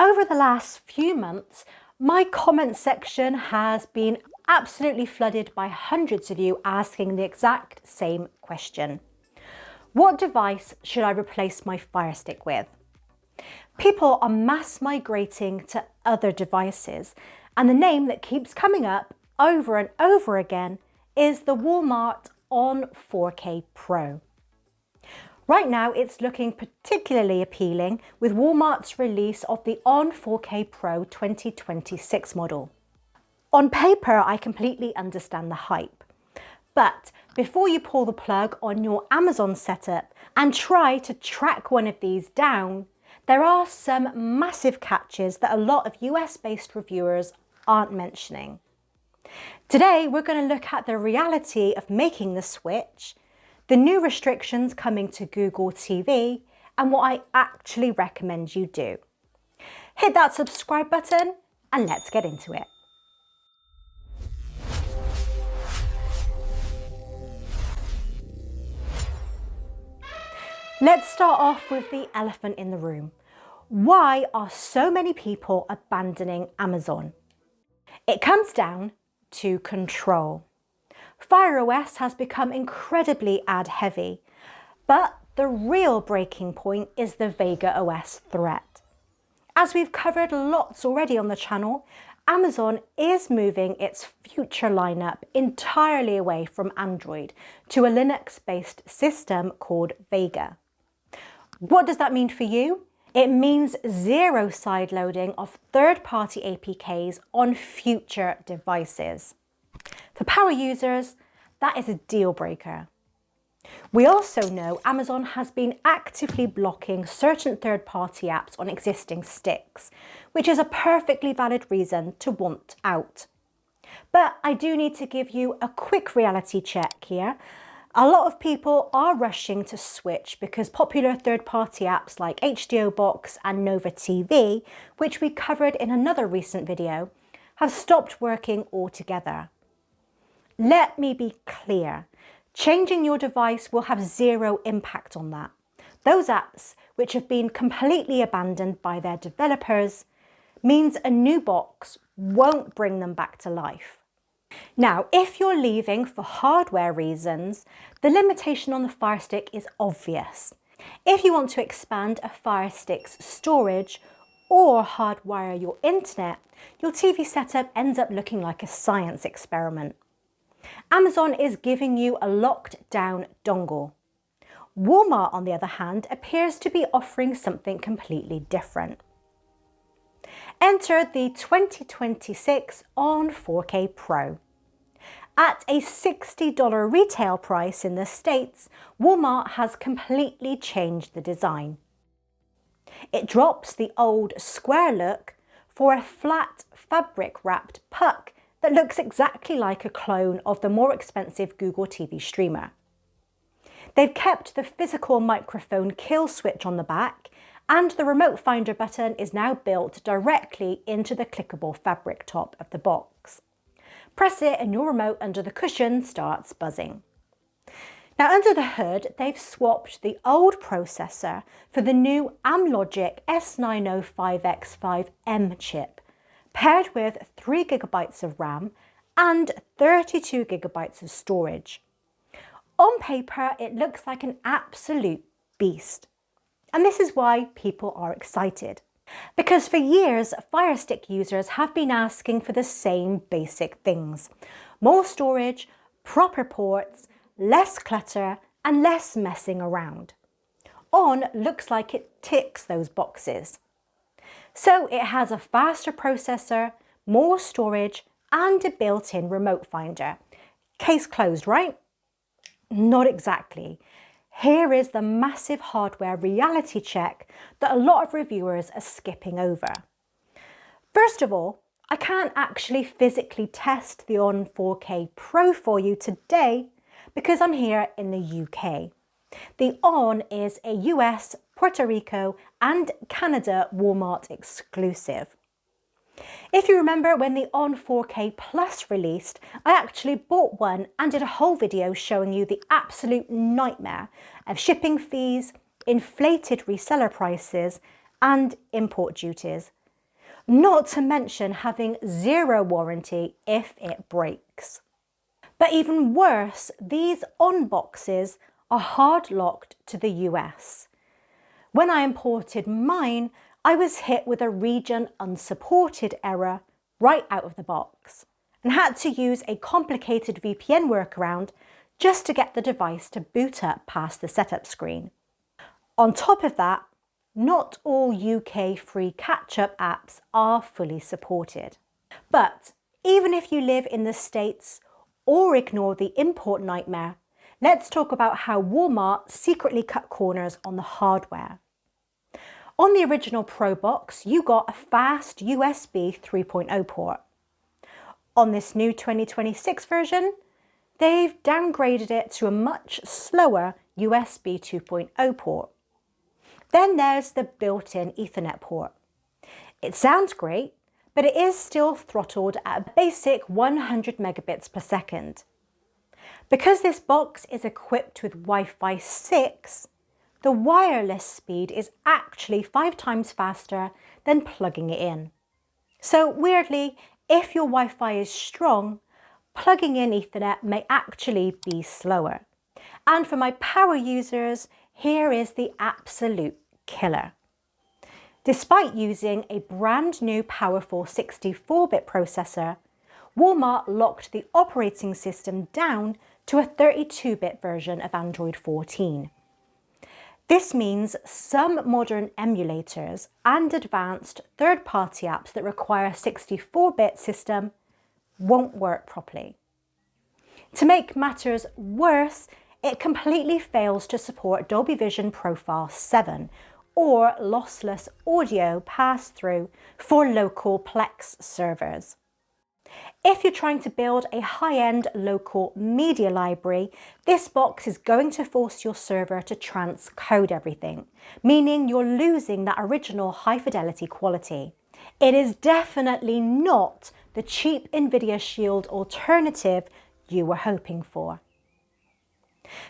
Over the last few months, my comment section has been absolutely flooded by hundreds of you asking the exact same question. What device should I replace my Firestick with? People are mass migrating to other devices, and the name that keeps coming up over and over again is the Walmart ONN 4K Pro. Right now, it's looking particularly appealing with Walmart's release of the ONN 4K Pro 2026 model. On paper, I completely understand the hype. But before you pull the plug on your Amazon setup and try to track one of these down, there are some massive catches that a lot of US-based reviewers aren't mentioning. Today, we're going to look at the reality of making the switch, the new restrictions coming to Google TV, and what I actually recommend you do. Hit that subscribe button and let's get into it. Let's start off with the elephant in the room. Why are so many people abandoning Amazon? It comes down to control. Fire OS has become incredibly ad heavy, but the real breaking point is the Vega OS threat. As we've covered lots already on the channel, Amazon is moving its future lineup entirely away from Android to a Linux-based system called Vega. What does that mean for you? It means zero sideloading of third-party APKs on future devices. For power users, that is a deal breaker. We also know Amazon has been actively blocking certain third-party apps on existing sticks, which is a perfectly valid reason to want out. But I do need to give you a quick reality check here. A lot of people are rushing to switch because popular third-party apps like HBO Box and Nova TV, which we covered in another recent video, have stopped working altogether. Let me be clear, changing your device will have zero impact on that. Those apps, which have been completely abandoned by their developers, means a new box won't bring them back to life. Now, if you're leaving for hardware reasons, the limitation on the Firestick is obvious. If you want to expand a Firestick's storage or hardwire your internet, your TV setup ends up looking like a science experiment. Amazon is giving you a locked down dongle. Walmart, on the other hand, appears to be offering something completely different. Enter the 2026 ONN 4K Pro. At a $60 retail price in the States, Walmart has completely changed the design. It drops the old square look for a flat fabric-wrapped puck that looks exactly like a clone of the more expensive Google TV streamer. They've kept the physical microphone kill switch on the back, and the remote finder button is now built directly into the clickable fabric top of the box. Press it and your remote under the cushion starts buzzing. Now, under the hood, they've swapped the old processor for the new Amlogic S905X5M chip, paired with 3 GB of RAM and 32 GB of storage. On paper, it looks like an absolute beast. And this is why people are excited. Because for years, Firestick users have been asking for the same basic things. More storage, proper ports, less clutter, and less messing around. ONN looks like it ticks those boxes. So it has a faster processor, more storage, and a built-in remote finder. Case closed, right? Not exactly. Here is the massive hardware reality check that a lot of reviewers are skipping over. First of all, I can't actually physically test the ONN 4K Pro for you today because I'm here in the UK. The ONN is a US, Puerto Rico and Canada Walmart exclusive. If you remember when the ONN 4K Plus released, I actually bought one and did a whole video showing you the absolute nightmare of shipping fees, inflated reseller prices and import duties. not to mention having zero warranty if it breaks. But even worse, these ONN boxes are hard locked to the US. When I imported mine, I was hit with a region unsupported error right out of the box and had to use a complicated VPN workaround just to get the device to boot up past the setup screen. On top of that, not all UK free catch-up apps are fully supported. But even if you live in the States or ignore the import nightmare, let's talk about how Walmart secretly cut corners on the hardware. On the original Pro box, you got a fast USB 3.0 port. On this new 2026 version, they've downgraded it to a much slower USB 2.0 port. Then there's the built-in Ethernet port. It sounds great, but it is still throttled at a basic 100 megabits per second. Because this box is equipped with Wi-Fi 6, the wireless speed is actually 5 times faster than plugging it in. So weirdly, if your Wi-Fi is strong, plugging in Ethernet may actually be slower. And for my power users, here is the absolute killer. Despite using a brand new powerful 64-bit processor, Walmart locked the operating system down to a 32-bit version of Android 14. This means some modern emulators and advanced third-party apps that require a 64-bit system won't work properly. To make matters worse, it completely fails to support Dolby Vision Profile 7 or lossless audio pass-through for local Plex servers. If you're trying to build a high-end local media library, this box is going to force your server to transcode everything, meaning you're losing that original high-fidelity quality. It is definitely not the cheap NVIDIA Shield alternative you were hoping for.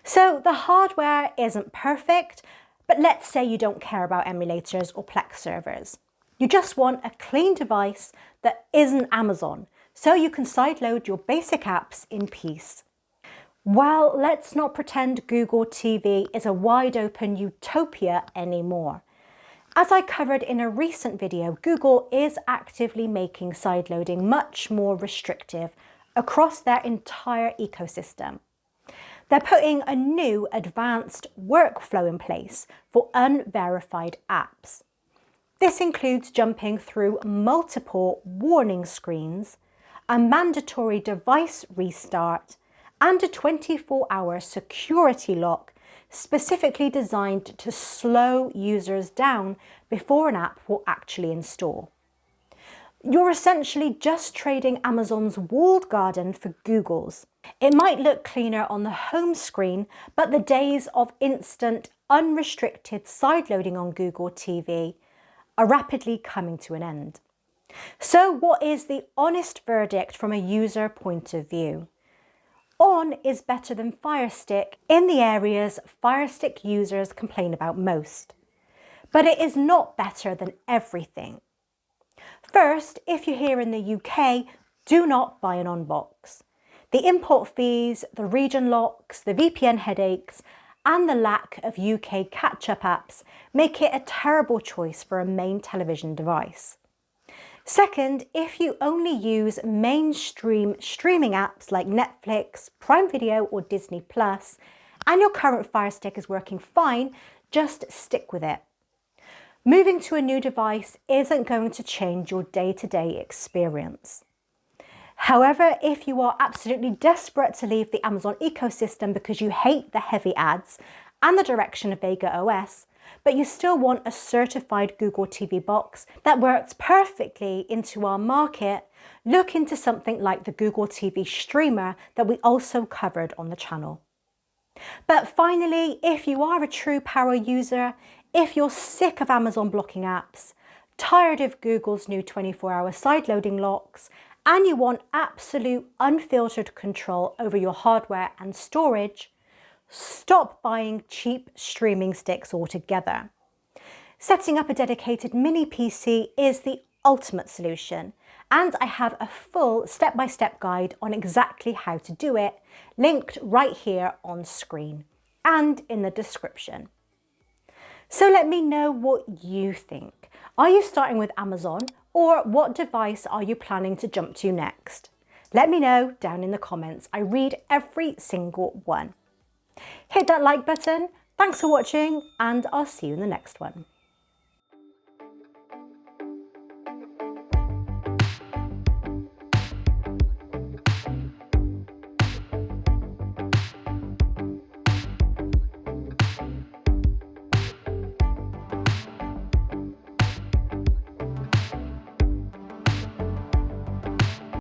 So the hardware isn't perfect, but let's say you don't care about emulators or Plex servers. You just want a clean device that isn't Amazon, so you can sideload your basic apps in peace. Well, let's not pretend Google TV is a wide open utopia anymore. As I covered in a recent video, Google is actively making sideloading much more restrictive across their entire ecosystem. They're putting a new advanced workflow in place for unverified apps. This includes jumping through multiple warning screens, a mandatory device restart, and a 24-hour security lock specifically designed to slow users down before an app will actually install. You're essentially just trading Amazon's walled garden for Google's. It might look cleaner on the home screen, but the days of instant, unrestricted sideloading on Google TV are rapidly coming to an end. So what is the honest verdict from a user point of view? ONN is better than Firestick in the areas Firestick users complain about most. But it is not better than everything. First, if you're here in the UK, do not buy an ONN box. The import fees, the region locks, the VPN headaches, and the lack of UK catch-up apps make it a terrible choice for a main television device. Second, if you only use mainstream streaming apps like Netflix, Prime Video or Disney Plus, and your current Firestick is working fine, just stick with it. Moving to a new device isn't going to change your day-to-day experience. However, if you are absolutely desperate to leave the Amazon ecosystem because you hate the heavy ads and the direction of Vega OS, but you still want a certified Google TV box that works perfectly into our market, look into something like the Google TV streamer that we also covered on the channel. But finally, if you are a true power user, if you're sick of Amazon blocking apps, tired of Google's new 24-hour sideloading locks, and you want absolute unfiltered control over your hardware and storage, stop buying cheap streaming sticks altogether. Setting up a dedicated mini PC is the ultimate solution, and I have a full step-by-step guide on exactly how to do it, linked right here on screen and in the description. So let me know what you think. Are you starting with Amazon, or what device are you planning to jump to next? Let me know down in the comments. I read every single one. Hit that like button. Thanks for watching, and I'll see you in the next one.